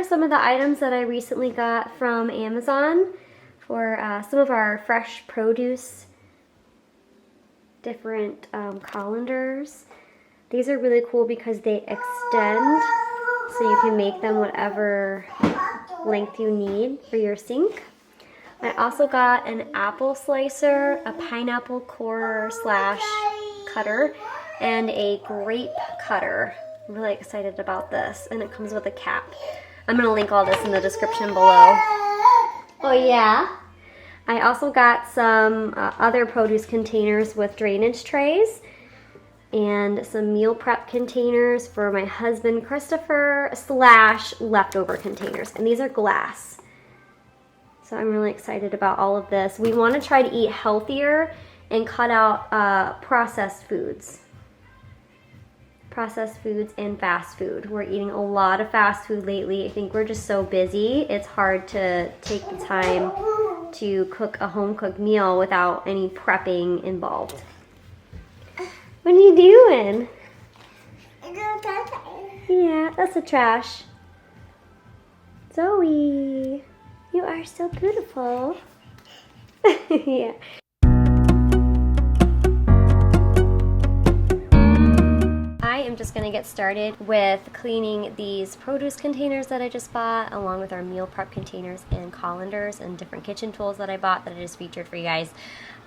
are some of the items that I recently got from Amazon for some of our fresh produce, different colanders. These are really cool because they extend, so you can make them whatever length you need for your sink. I also got an apple slicer, a pineapple corer / cutter, and a grape cutter. I'm really excited about this, and it comes with a cap. I'm going to link all this in the description below. Oh yeah? I also got some other produce containers with drainage trays and some meal prep containers for my husband Christopher / leftover containers, and these are glass. So I'm really excited about all of this. We want to try to eat healthier and cut out processed foods and fast food. We're eating a lot of fast food lately. I think we're just so busy. It's hard to take the time to cook a home-cooked meal without any prepping involved. What are you doing? Yeah, that's the trash. Zoe, you are so beautiful. Yeah. I am just going to get started with cleaning these produce containers that I just bought, along with our meal prep containers and colanders and different kitchen tools that I bought that I just featured for you guys.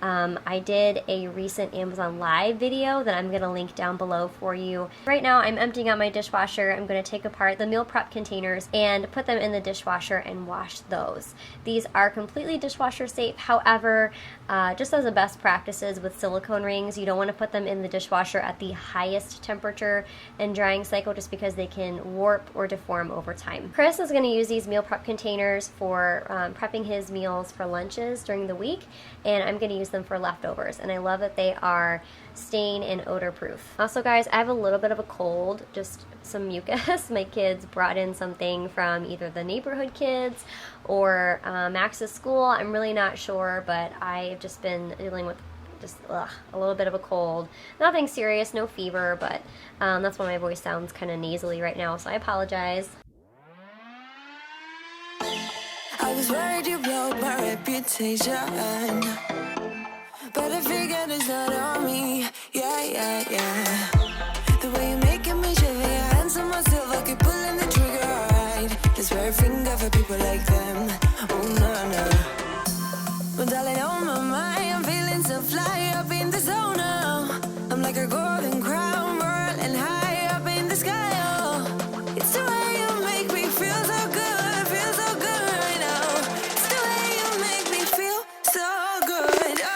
I did a recent Amazon Live video that I'm going to link down below for you. Right now I'm emptying out my dishwasher. I'm going to take apart the meal prep containers and put them in the dishwasher and wash those. These are completely dishwasher safe. However, just as a best practices with silicone rings, you don't want to put them in the dishwasher at the highest temperature and drying cycle just because they can warp or deform over time. Chris is going to use these meal prep containers for prepping his meals for lunches during the week, and I'm going to use them for leftovers, and I love that they are stain and odor proof. Also guys, I have a little bit of a cold, just some mucus. My kids brought in something from either the neighborhood kids or Max's school. I'm really not sure, but I've just been dealing with a little bit of a cold. Nothing serious, no fever, but that's why my voice sounds kind of nasally right now, so I apologize. I was worried you blow my reputation, but I figured it's not on me. Yeah. The way you're making me shiver, your hands on myself, I keep pulling the trigger, right? This very finger for people like them. Oh, no. But darling, on my mind, I'm feeling so fly up in the zone now. I'm like a golden crown, whirling high up in the sky, oh. It's the way you make me feel so good right now. It's the way you make me feel so good, oh.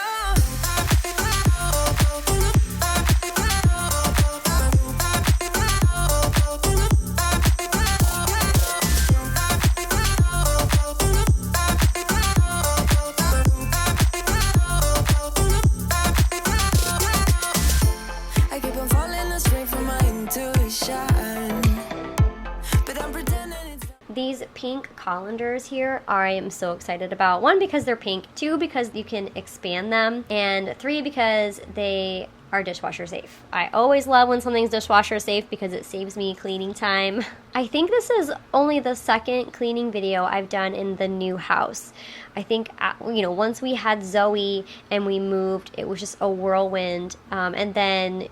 These pink colanders here I am so excited about. 1, because they're pink. 2, because you can expand them. And 3, because they are dishwasher safe. I always love when something's dishwasher safe because it saves me cleaning time. I think this is only the second cleaning video I've done in the new house. I think, once we had Zoe and we moved, it was just a whirlwind. And then,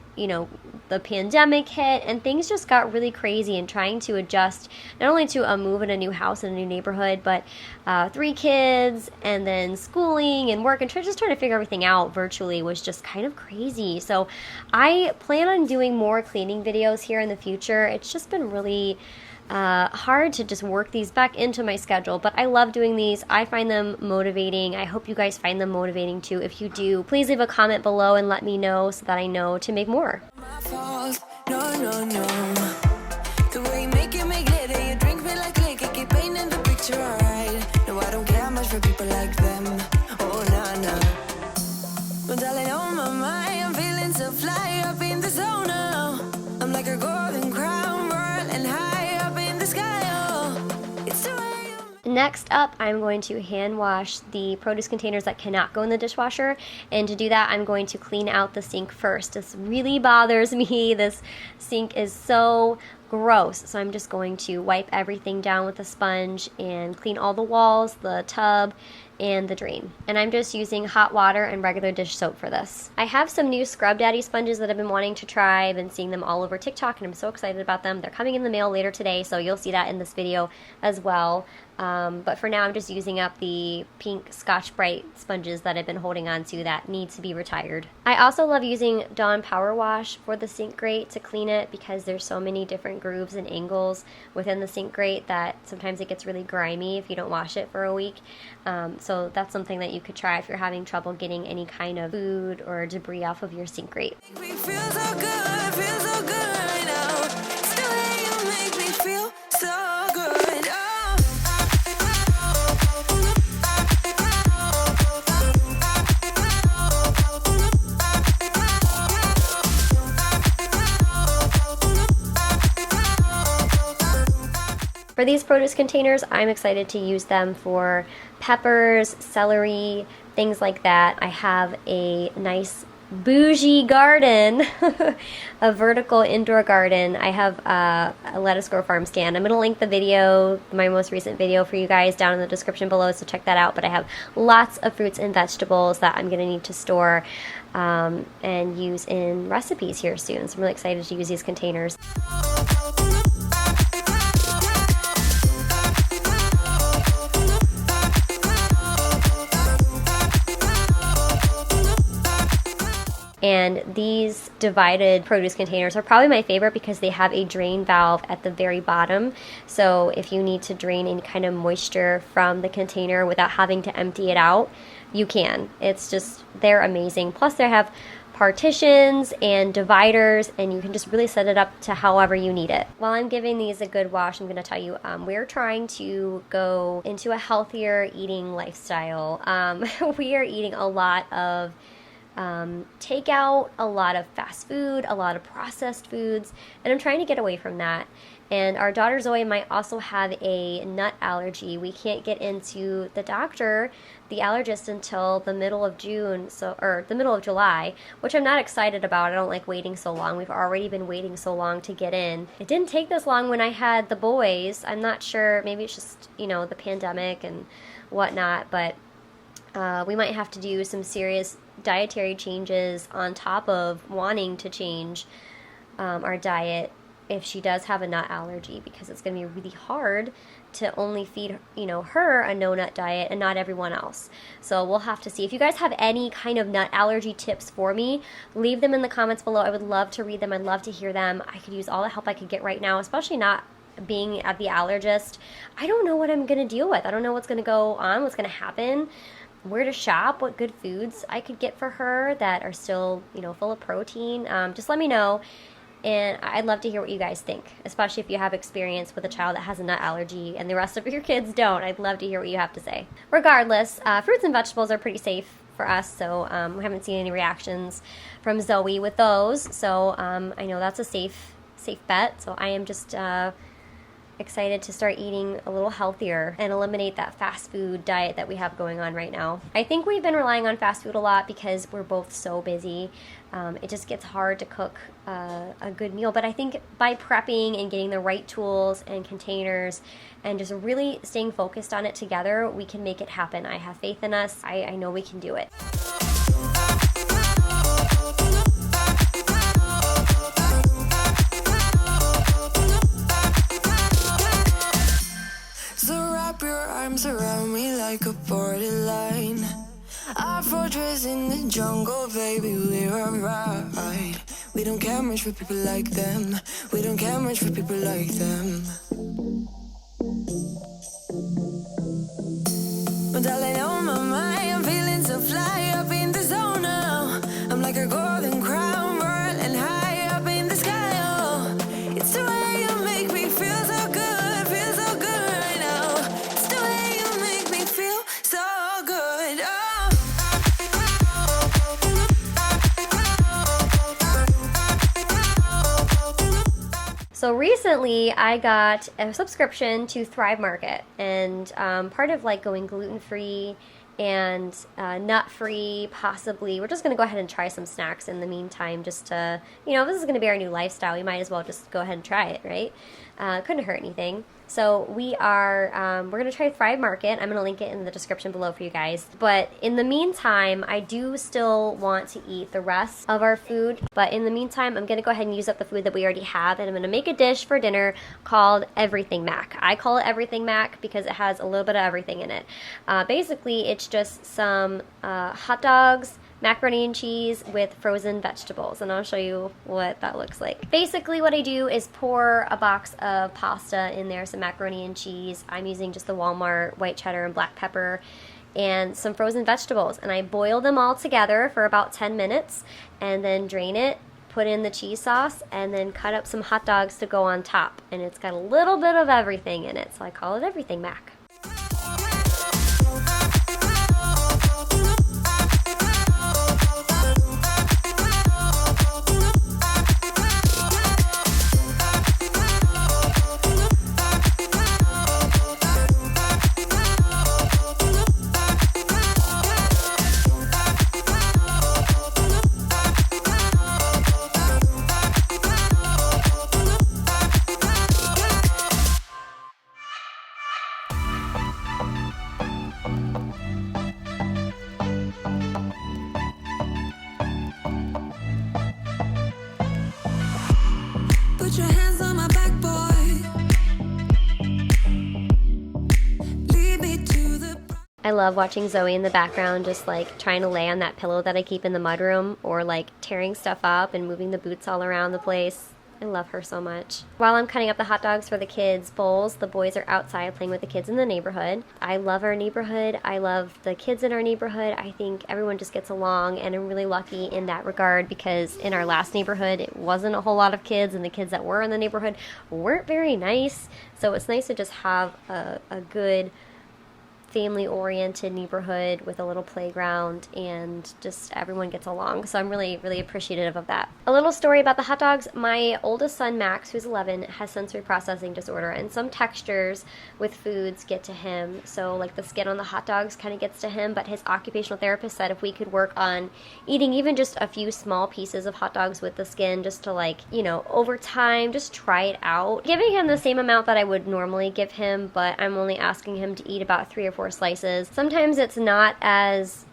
the pandemic hit and things just got really crazy, and trying to adjust not only to a move in a new house in a new neighborhood, but 3 kids and then schooling and work and just trying to figure everything out virtually was just kind of crazy. So I plan on doing more cleaning videos here in the future. It's just been really hard to just work these back into my schedule, but I love doing these. I find them motivating. I hope you guys find them motivating too. If you do, please leave a comment below and let me know so that I know to make more. No. The way you make glitter, you drink me like liquor, keep painting the picture, alright. No, I don't care much for people like them. Oh, no. But darling, on my mind, I'm feeling so fly up in the zone now. I'm like a golden crown, whirling high up in the sky, oh. It's the way you... Next up, I'm going to hand wash the produce containers that cannot go in the dishwasher, and to do that I'm going to clean out the sink first. This really bothers me. This sink is so gross. So I'm just going to wipe everything down with a sponge and clean all the walls, the tub, and the drain. And I'm just using hot water and regular dish soap for this. I have some new Scrub Daddy sponges that I've been wanting to try. I've been seeing them all over TikTok and I'm so excited about them. They're coming in the mail later today, so you'll see that in this video as well. But for now, I'm just using up the pink Scotch-Brite sponges that I've been holding on to that need to be retired. I also love using Dawn Power Wash for the sink grate to clean it because there's so many different grooves and angles within the sink grate that sometimes it gets really grimy if you don't wash it for a week. So that's something that you could try if you're having trouble getting any kind of food or debris off of your sink grate. Feel so good, feel so good right now. It's the way you make me feel so good. For these produce containers, I'm excited to use them for peppers, celery, things like that. I have a nice bougie garden, a vertical indoor garden. I have a Lettuce Grow Farm stand. I'm going to link the video, my most recent video for you guys down in the description below, so check that out. But I have lots of fruits and vegetables that I'm going to need to store and use in recipes here soon. So I'm really excited to use these containers. And these divided produce containers are probably my favorite because they have a drain valve at the very bottom. So if you need to drain any kind of moisture from the container without having to empty it out, you can. It's just, they're amazing. Plus they have partitions and dividers, and you can just really set it up to however you need it. While I'm giving these a good wash, I'm going to tell you we're trying to go into a healthier eating lifestyle. We are eating a lot of takeout, a lot of fast food, a lot of processed foods, and I'm trying to get away from that. And our daughter Zoe might also have a nut allergy. We can't get into the doctor, the allergist, until the middle of June, or the middle of July, which I'm not excited about. I don't like waiting so long. We've already been waiting so long to get in. It didn't take this long when I had the boys. I'm not sure, maybe it's just, the pandemic and whatnot, but we might have to do some serious dietary changes on top of wanting to change our diet if she does have a nut allergy, because it's going to be really hard to only feed her a no nut diet and not everyone else. So we'll have to see. If you guys have any kind of nut allergy tips for me, leave them in the comments below. I would love to read them. I'd love to hear them. I could use all the help I could get right now, especially not being at the allergist. I don't know what I'm going to deal with. I don't know what's going to go on, what's going to happen, where to shop, what good foods I could get for her that are still, full of protein. Just let me know. And I'd love to hear what you guys think, especially if you have experience with a child that has a nut allergy and the rest of your kids don't. I'd love to hear what you have to say. Regardless, fruits and vegetables are pretty safe for us, so we haven't seen any reactions from Zoe with those. So I know that's a safe bet. So I am just excited to start eating a little healthier and eliminate that fast food diet that we have going on right now. I think we've been relying on fast food a lot because we're both so busy. It just gets hard to cook a good meal, but I think by prepping and getting the right tools and containers and just really staying focused on it together, we can make it happen. I have faith in us. I know we can do it. Your arms around me like a borderline. Our fortress in the jungle, baby, we're alright. We don't care much for people like them. We don't care much for people like them. But darling, on my mind, I'm feeling so fly up in the zone now. I'm like a golden crown, whirling high up in the sky. Oh, it's the way you make me feel so good, feel so good right now. It's the way you make me feel so good. Oh. So recently I got a subscription to Thrive Market, and part of like going gluten-free and nut-free, possibly. We're just going to go ahead and try some snacks in the meantime, just to, you know, this is going to be our new lifestyle. We might as well just go ahead and try it, right? Couldn't hurt anything. So we're going to try Thrive Market. I'm going to link it in the description below for you guys. But in the meantime, I do still want to eat the rest of our food. But in the meantime, I'm going to go ahead and use up the food that we already have. And I'm going to make a dish for dinner called Everything Mac. I call it Everything Mac because it has a little bit of everything in it. Basically, it's just some hot dogs, macaroni and cheese with frozen vegetables, and I'll show you what that looks like. Basically what I do is pour a box of pasta in there, some macaroni and cheese. I'm using just the Walmart white cheddar and black pepper, and some frozen vegetables, and I boil them all together for about 10 minutes and then drain it, put in the cheese sauce, and then cut up some hot dogs to go on top. And it's got a little bit of everything in it, so I call it Everything Mac. Put your hands on my back, boy. Lead me to the... I love watching Zoe in the background just like trying to lay on that pillow that I keep in the mudroom, or like tearing stuff up and moving the boots all around the place. I love her so much. While I'm cutting up the hot dogs for the kids' bowls, the boys are outside playing with the kids in the neighborhood. I love our neighborhood. I love the kids in our neighborhood. I think everyone just gets along, and I'm really lucky in that regard because in our last neighborhood, it wasn't a whole lot of kids, and the kids that were in the neighborhood weren't very nice. So it's nice to just have a good family-oriented neighborhood with a little playground, and just everyone gets along. So I'm really, really appreciative of that. A little story about the hot dogs. My oldest son, Max, who's 11, has sensory processing disorder, and some textures with foods get to him. So like the skin on the hot dogs kind of gets to him, but his occupational therapist said if we could work on eating even just a few small pieces of hot dogs with the skin, just to, like, you know, over time, just try it out. Giving him the same amount that I would normally give him, but I'm only asking him to eat about 3 or 4 slices. Sometimes it's not as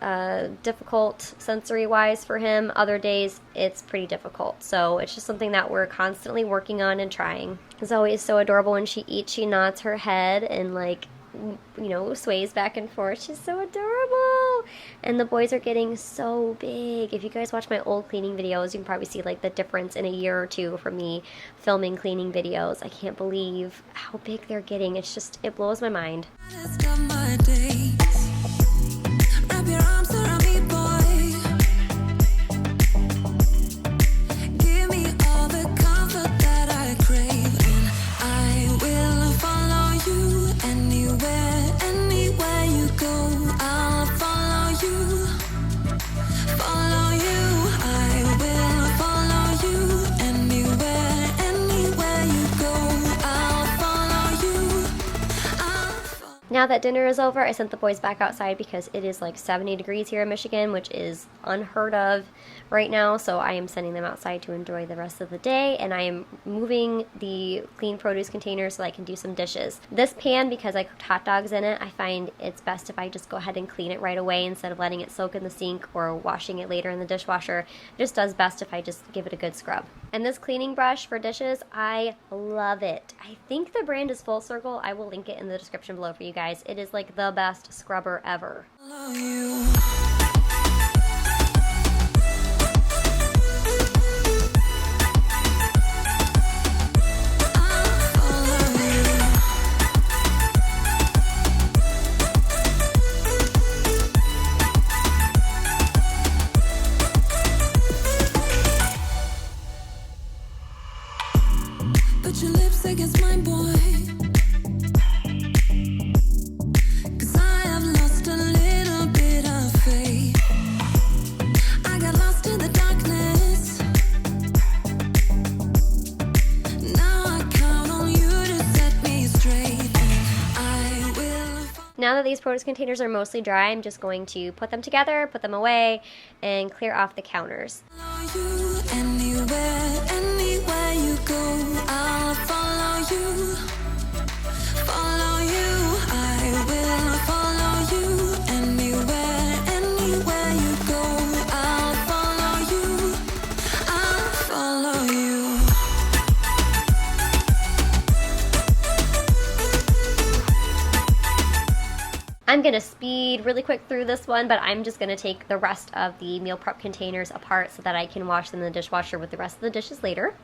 difficult sensory-wise for him. Other days it's pretty difficult. So it's just something that we're constantly working on and trying. Zoe is so adorable. When she eats, she nods her head and, like, you know, sways back and forth. She's so adorable. And the boys are getting so big. If you guys watch my old cleaning videos, you can probably see like the difference in a year or two from me filming cleaning videos. I can't believe how big they're getting. It's just, it blows my mind. Wrap your arms around me, boy. Give me all the comfort that I crave, and I will follow you anywhere, anywhere you go. I'll follow you, follow you. I will follow you anywhere, anywhere you go. I'll follow you. Now that dinner is over, I sent the boys back outside because it is like 70 degrees here in Michigan, which is unheard of right now. So I am sending them outside to enjoy the rest of the day, and I am moving the clean produce container so I can do some dishes. This pan, because I cooked hot dogs in it, I find it's best if I just go ahead and clean it right away instead of letting it soak in the sink or washing it later in the dishwasher. It just does best if I just give it a good scrub. And this cleaning brush for dishes, I love it. I think the brand is Full Circle. I will link it in the description below for you guys. It is like the best scrubber ever. Follow you. Put your lips against mine, boy. 'Cause I have lost a little bit of faith. Now that these produce containers are mostly dry, I'm just going to put them together, put them away, and clear off the counters. Follow you anywhere, anywhere you go, I'll follow you. Follow you, I will follow you anywhere, anywhere you go, I'll follow you. I'll follow you. I'm gonna speed really quick through this one, but I'm just gonna take the rest of the meal prep containers apart so that I can wash them in the dishwasher with the rest of the dishes later.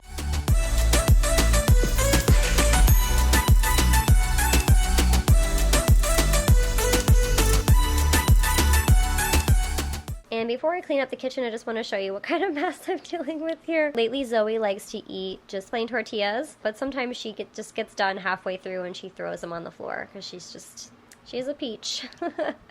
And before I clean up the kitchen, I just want to show you what kind of mess I'm dealing with here. Lately, Zoe likes to eat just plain tortillas, but sometimes she just gets done halfway through and she throws them on the floor because she's a peach.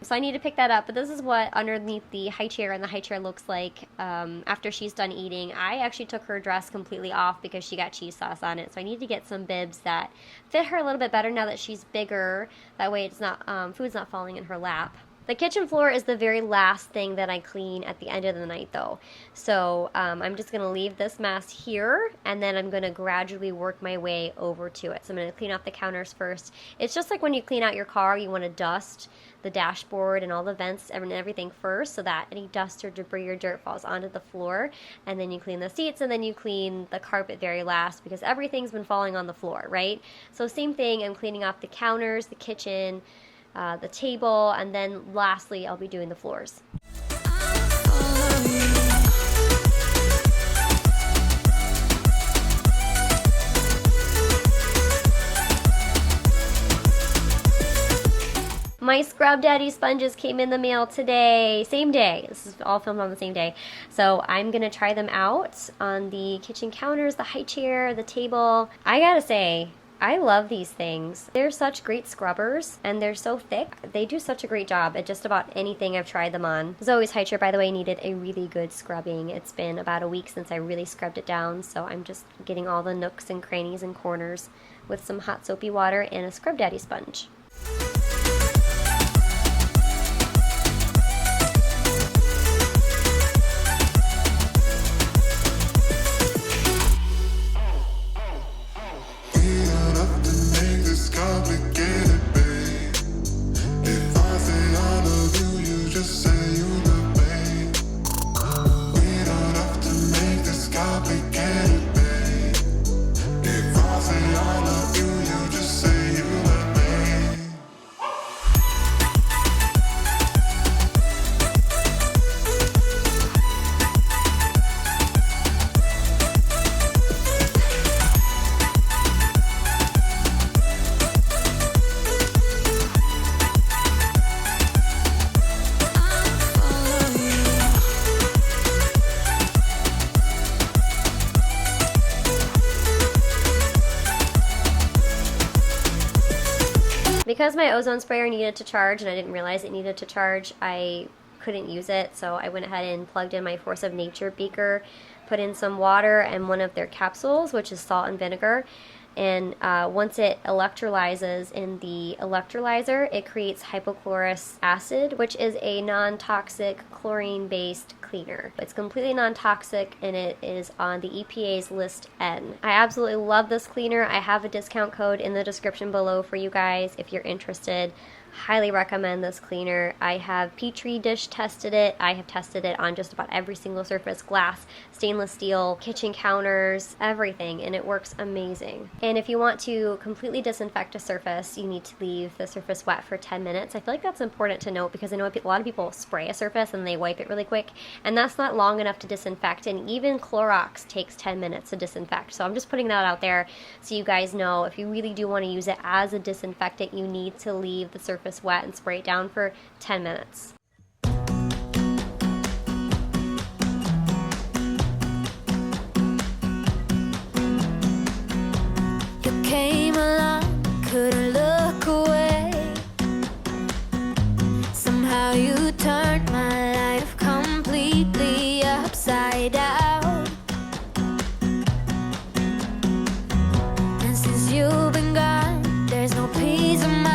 So I need to pick that up, but this is what underneath the high chair and the high chair looks like after she's done eating. I actually took her dress completely off because she got cheese sauce on it, so I need to get some bibs that fit her a little bit better now that she's bigger. That way it's not food's not falling in her lap. The kitchen floor is the very last thing that I clean at the end of the night though. So I'm just gonna leave this mess here and then I'm gonna gradually work my way over to it. So I'm gonna clean off the counters first. It's just like when you clean out your car, you wanna dust the dashboard and all the vents and everything first so that any dust or debris or dirt falls onto the floor, and then you clean the seats and then you clean the carpet very last because everything's been falling on the floor, right? So same thing, I'm cleaning off the counters, the kitchen, the table, and then lastly I'll be doing the floors. My Scrub Daddy sponges came in the mail today, same day. This is all filmed on the same day. So I'm gonna try them out on the kitchen counters, the high chair, the table. I gotta say, I love these things. They're such great scrubbers and they're so thick. They do such a great job at just about anything I've tried them on. Zoe's high chair, by the way, needed a really good scrubbing. It's been about a week since I really scrubbed it down, so I'm just getting all the nooks and crannies and corners with some hot soapy water and a Scrub Daddy sponge. Because my ozone sprayer needed to charge and I didn't realize it needed to charge, I couldn't use it, so I went ahead and plugged in my Force of Nature beaker, put in some water and one of their capsules, which is salt and vinegar, and once it electrolyzes in the electrolyzer, it creates hypochlorous acid, which is a non-toxic chlorine-based cleaner. It's completely non-toxic and it is on the EPA's list N. I absolutely love this cleaner. I have a discount code in the description below for you guys if you're interested. Highly recommend this cleaner. I have Petri dish tested it. I have tested it on just about every single surface, glass, stainless steel, kitchen counters, everything, and it works amazing. And if you want to completely disinfect a surface, you need to leave the surface wet for 10 minutes. I feel like that's important to note because I know a lot of people spray a surface and they wipe it really quick, and that's not long enough to disinfect, and even Clorox takes 10 minutes to disinfect. So I'm just putting that out there so you guys know if you really do want to use it as a disinfectant, you need to leave the surface wet and spray it down for 10 minutes. You came along, couldn't look away. Somehow you turned my life completely upside down. And since you've been gone, there's no peace of mind.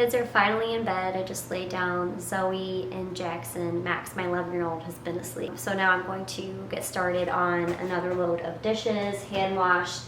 kids are finally in bed. I just laid down Zoe and Jackson. Max, my 11-year-old, has been asleep. So now I'm going to get started on another load of dishes, hand wash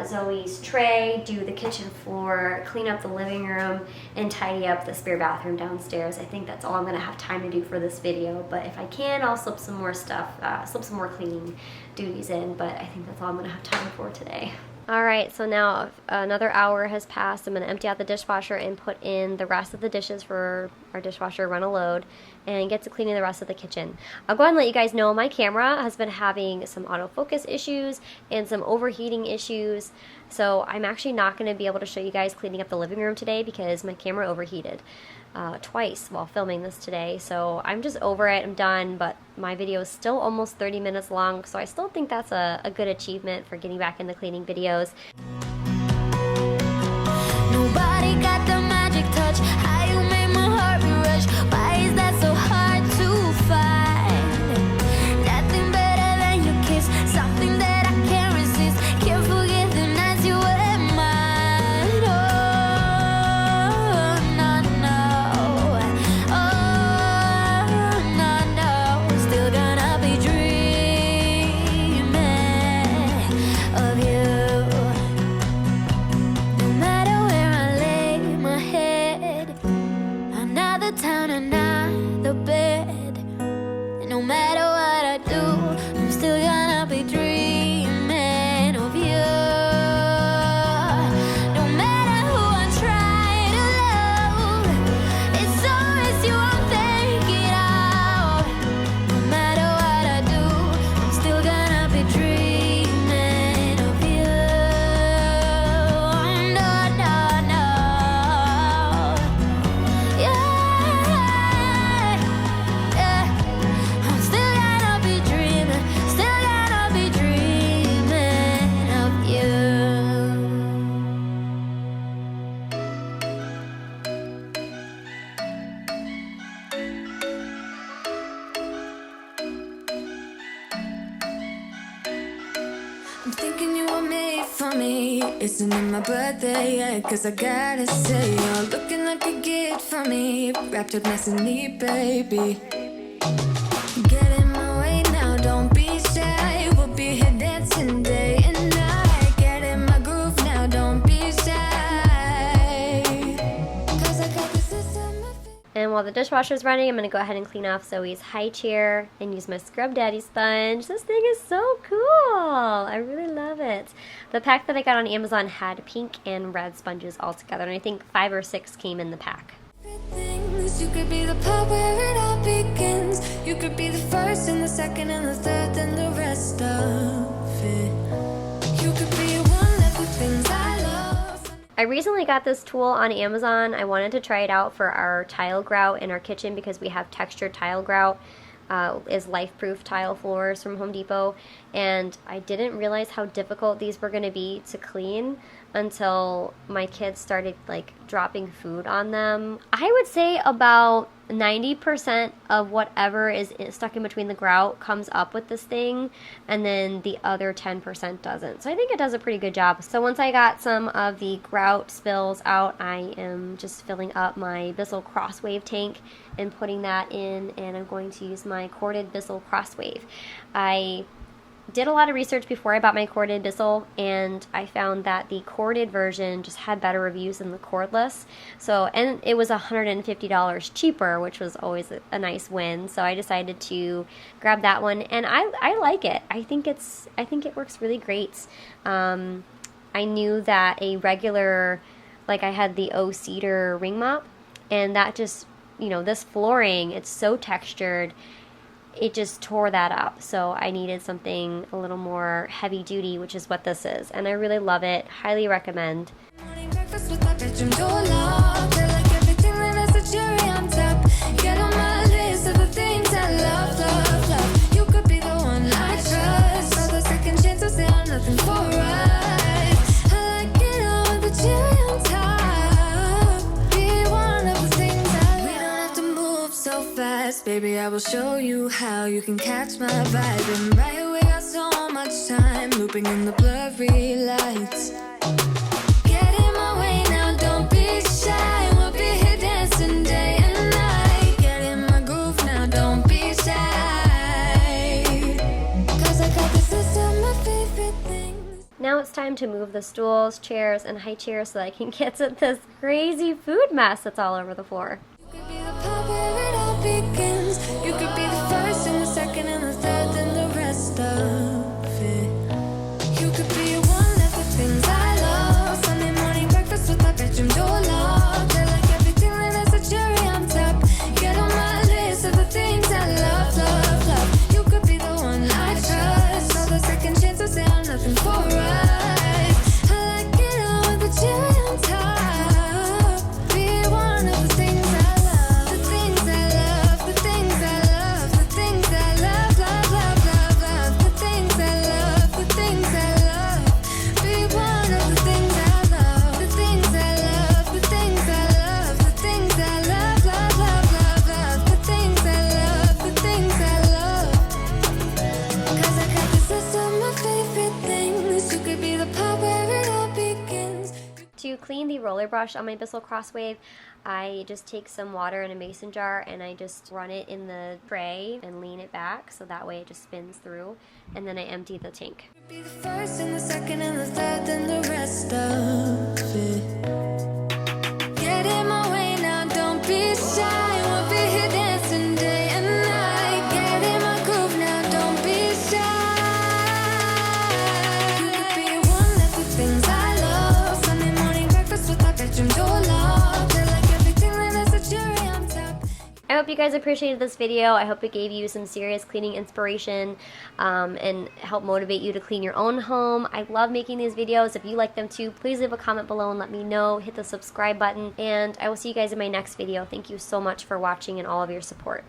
Zoe's tray, do the kitchen floor, clean up the living room, and tidy up the spare bathroom downstairs. I think that's all I'm gonna have time to do for this video, but if I can, I'll slip some more stuff, slip some more cleaning duties in, but I think that's all I'm gonna have time for today. Alright, so now another hour has passed. I'm going to empty out the dishwasher and put in the rest of the dishes for our dishwasher run a load and get to cleaning the rest of the kitchen. I'll go ahead and let you guys know my camera has been having some autofocus issues and some overheating issues, so I'm actually not going to be able to show you guys cleaning up the living room today because my camera overheated twice while filming this today. So I'm just over it, I'm done, but my video is still almost 30 minutes long, so I still think that's a good achievement for getting back into cleaning videos. Nobody got the magic touch. How you made my heart rush. Why is that so hard to find? Nothing better than your kiss. Something that I can't resist. Can't forget the nights you were mine. Oh, no, no. Oh, no, no. Still gonna be dreaming of you. Town and not the bed. And no matter what I do, I'm still gonna be dreaming of you. No matter who I try to love, it's always you I'm thinking of. No matter what I do, I'm still gonna be dreaming of you. No, no, no. Yeah. I'm thinking you were made for me. Isn't it my birthday yet? Cause I gotta say, you're looking like a gift for me. Wrapped up nice and neat, baby. Get in my way now, don't be shy. We'll be here dancing day and night. Get in my groove now, don't be shy. Cause I got the system. And while the dishwasher is running, I'm going to go ahead and clean off Zoe's high chair and use my Scrub Daddy sponge. This thing is so cool. I really love it. The pack that I got on Amazon had pink and red sponges all together, and I think 5 or 6 came in the pack. You could be the part where it all begins. You could be the first and the second and the third and the rest of it. You could be one of the things I love. I recently got this tool on Amazon. I wanted to try it out for our tile grout in our kitchen because we have textured tile grout. Is life-proof tile floors from Home Depot, and I didn't realize how difficult these were going to be to clean until my kids started like dropping food on them. I would say about 90% of whatever is stuck in between the grout comes up with this thing, and then the other 10% doesn't. So I think it does a pretty good job. So once I got some of the grout spills out, I am just filling up my Bissell Crosswave tank and putting that in, and I'm going to use my corded Bissell Crosswave. I did a lot of research before I bought my corded Bissell, and I found that the corded version just had better reviews than the cordless. So, and it was $150 cheaper, which was always a nice win. So I decided to grab that one, and I like it. I think it works really great. I knew that a regular, like I had the O cedar ring mop, and that just, you know, this flooring, it's so textured, it just tore that up. So I needed something a little more heavy duty, which is what this is, and I really love it. Highly recommend. Morning breakfast with my bedroom door locked. I like everything that has a cherry on top. Get on my list of the things I love, love, love. You could be the one I trust. All the second chances, they are nothing for us. I like it all with the cherry on top. Be one of the things I love. We don't have to move so fast, baby. I will show you how you can catch my vibe. And right away, got so much time looping in the blurry lights. Get in my way now, don't be shy. We'll be time to move the stools, chairs, and high chairs so that I can get to this crazy food mess that's all over the floor. You could be the part where it all begins. You could be the first and the second and the third and the rest of it. You could be one of the things I love. Sunday morning breakfast with my bedroom door locked. I like everything that has a cherry on top. Get on my list of the things I love, love, love. You could be the one I trust. All the second chances, they are nothing for us. I like it all with the cherry on top. Be one of the things I love. The things I love, the things I love, the things I love, love, love, love, love. The things I love, the things I love. Be one of the things I love. The things I love, the things I love, the things I love, love, love, love, love. The things I love, the things I love. 'Cause I got this list of my favorite things. You could be the part where it all begins. To clean the roller brush on my Bissell Crosswave, I just take some water in a mason jar and I just run it in the tray and lean it back so that way it just spins through, and then I empty the tank. Be the first and the second and the third and the rest of it. Get in my way now, don't be shy. We'll be here dancing day and night. Get in my groove now, don't be shy. You could be one of the things I love. Sunday morning breakfast with my bedroom door locked. I like everything that has a cherry on top. I hope you guys appreciated this video. I hope it gave you some serious cleaning inspiration and help motivate you to clean your own home. I love making these videos. If you like them too, please leave a comment below and let me know. Hit the subscribe button, and I will see you guys in my next video. Thank you so much for watching and all of your support.